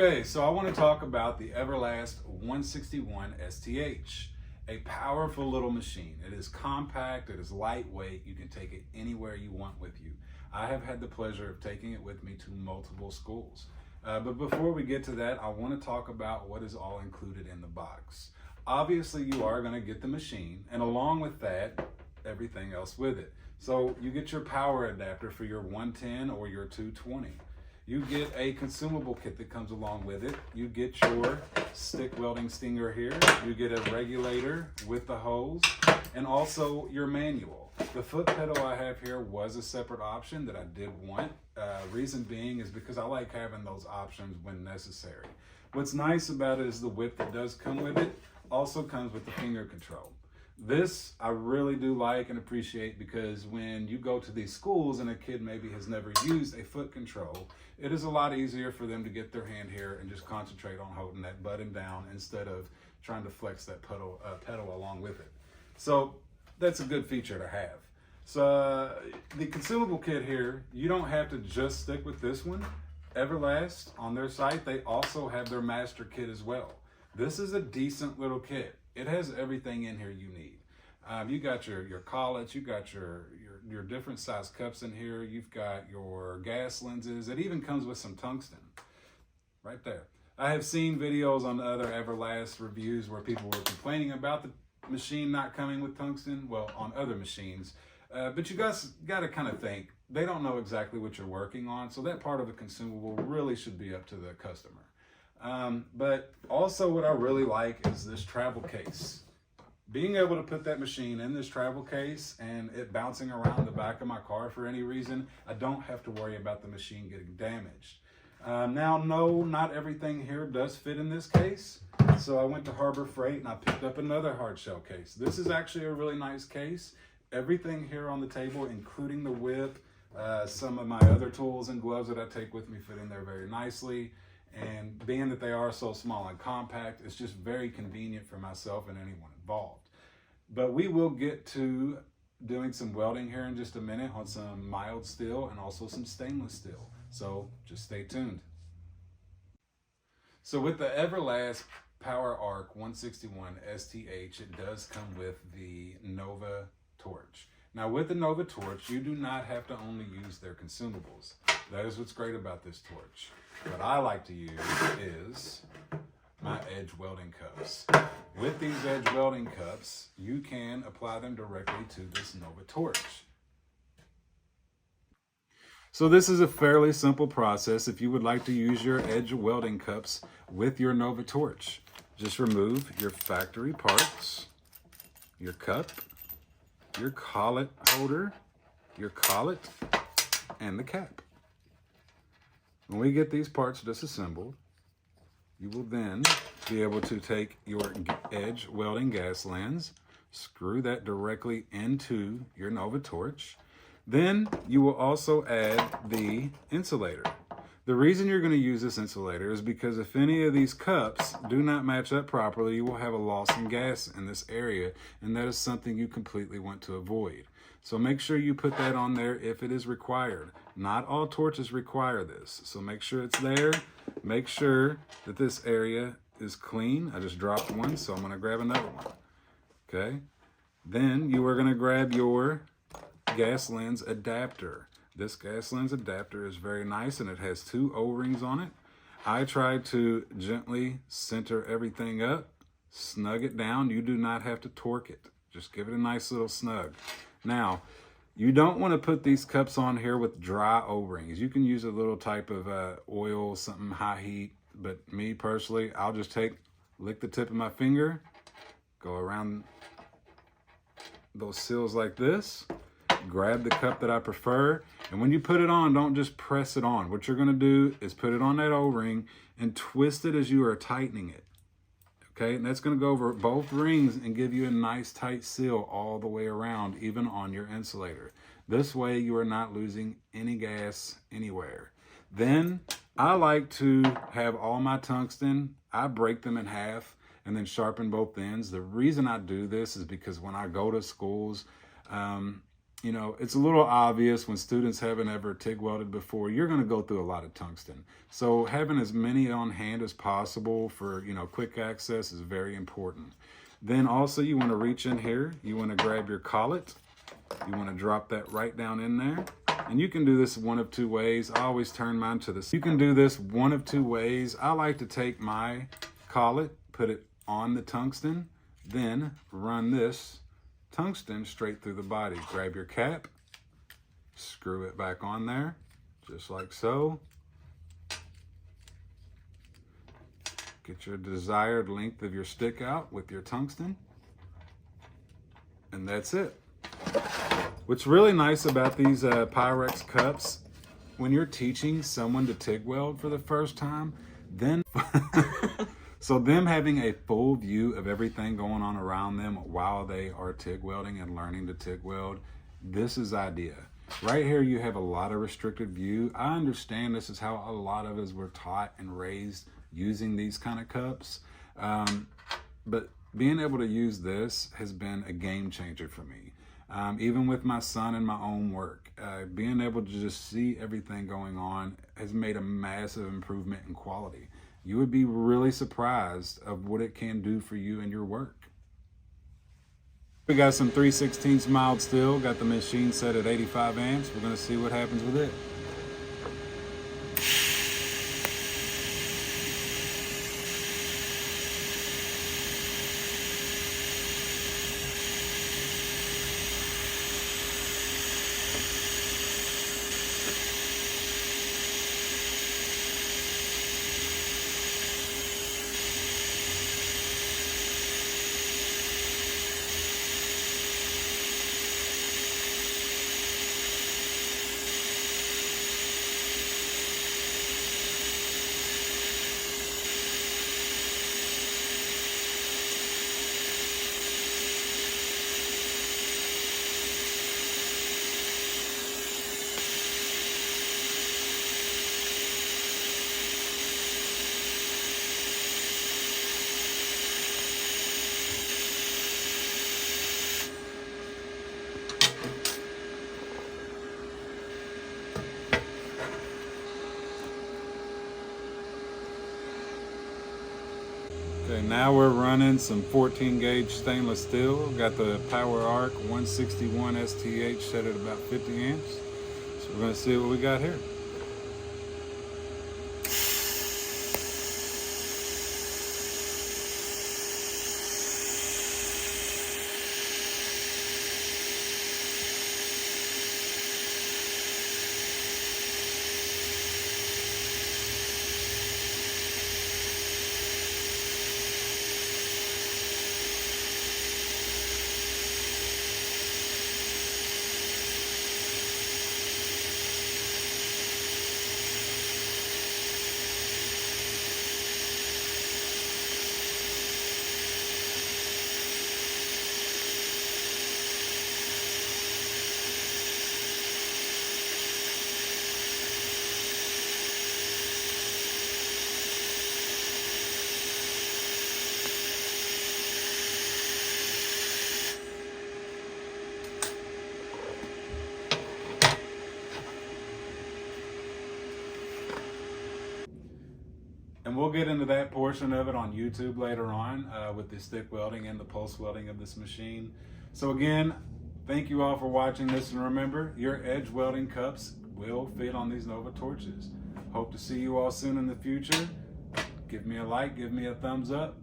Okay, so I want to talk about the Everest 161 STH, a powerful little machine. It is compact, it is lightweight, you can take it anywhere you want with you. I have had the pleasure of taking it with me to multiple schools. But before we get to that, I want to talk about what is all included in the box. Obviously, you are going to get the machine, and along with that, everything else with it. So you get your power adapter for your 110 or your 220. You get a consumable kit that comes along with it. You get your stick welding stinger here. You get a regulator with the hose and also your manual. The foot pedal I have here was a separate option that I did want. Reason being is because I like having those options when necessary. What's nice about it is the whip that does come with it also comes with the finger control. This I really do like and appreciate because when you go to these schools and a kid maybe has never used a foot control, it is a lot easier for them to get their hand here and just concentrate on holding that button down instead of trying to flex that pedal along with it. So that's a good feature to have. So the consumable kit here, you don't have to just stick with this one. Everest, on their site, they also have their master kit as well. This is a decent little kit. It has everything in here you need. You got your collets, you got your different size cups in here, you've got your gas lenses. It even comes with some tungsten right there. I have seen videos on the other Everest reviews where people were complaining about the machine not coming with tungsten, well, on other machines. But you guys got to kind of think, they don't know exactly what you're working on, so that part of the consumable really should be up to the customer. But also what I really like is this travel case. Being able to put that machine in this travel case and it bouncing around the back of my car for any reason, I don't have to worry about the machine getting damaged. Now, no, not everything here does fit in this case. So I went to Harbor Freight and I picked up another hard shell case. This is actually a really nice case. Everything here on the table, including the whip, some of my other tools and gloves that I take with me fit in there very nicely. And being that they are so small and compact, it's just very convenient for myself and anyone involved. But we will get to doing some welding here in just a minute on some mild steel and also some stainless steel. So just stay tuned. So with the Everest Power Arc 161 STH, it does come with the Nova torch. Now with the Nova torch, you do not have to only use their consumables. That is what's great about this torch. What I like to use is my EDGE Welding Cups. With these EDGE Welding Cups, you can apply them directly to this Nova torch. So this is a fairly simple process if you would like to use your EDGE Welding Cups with your Nova torch. Just remove your factory parts, your cup, your collet holder, your collet, and the cap. When we get these parts disassembled, you will then be able to take your EDGE welding gas lens, screw that directly into your Nova torch. Then you will also add the insulator. The reason you're going to use this insulator is because if any of these cups do not match up properly, you will have a loss in gas in this area, and that is something you completely want to avoid. So make sure you put that on there if it is required. Not all torches require this, so make sure it's there. Make sure that this area is clean. I just dropped one, so I'm going to grab another one. Okay. Then you are going to grab your gas lens adapter. This gas lens adapter is very nice and it has 2 O-rings on it. I tried to gently center everything up, snug it down. You do not have to torque it. Just give it a nice little snug. Now, you don't want to put these cups on here with dry O-rings. You can use a little type of oil, something high heat, but me personally, I'll just lick the tip of my finger, go around those seals like this, grab the cup that I prefer, and when you put it on, don't just press it on. What you're going to do is put it on that O-ring and twist it as you are tightening it. Okay, and that's going to go over both rings and give you a nice tight seal all the way around, even on your insulator. This way you are not losing any gas anywhere. Then I like to have all my tungsten, I break them in half and then sharpen both ends. The reason I do this is because when I go to schools, you know, it's a little obvious when students haven't ever TIG welded before, you're going to go through a lot of tungsten. So having as many on hand as possible for, you know, quick access is very important. Then also you want to reach in here, you want to grab your collet, you want to drop that right down in there. And you can do this one of two ways. I always turn mine to the, you can do this one of two ways. I like to take my collet, put it on the tungsten, then run this tungsten straight through the body. Grab your cap, screw it back on there, just like so. Get your desired length of your stick out with your tungsten, and that's it. What's really nice about these pyrex cups, when you're teaching someone to TIG weld for the first time, then so them having a full view of everything going on around them while they are TIG welding and learning to TIG weld, this is ideal. Right here you have a lot of restricted view. I understand this is how a lot of us were taught and raised using these kind of cups, but being able to use this has been a game changer for me. Even with my son and my own work, being able to just see everything going on has made a massive improvement in quality. You would be really surprised of what it can do for you and your work. We got some 3/16 mild steel, got the machine set at 85 amps. We're gonna see what happens with it. Okay, now we're running some 14 gauge stainless steel. Got the Power Arc 161 STH set at about 50 amps. So we're gonna see what we got here. And we'll get into that portion of it on YouTube later on with the stick welding and the pulse welding of this machine. So again, thank you all for watching this, and remember, your EDGE welding cups will fit on these Nova torches. Hope to see you all soon in the future. Give me a like, give me a thumbs up.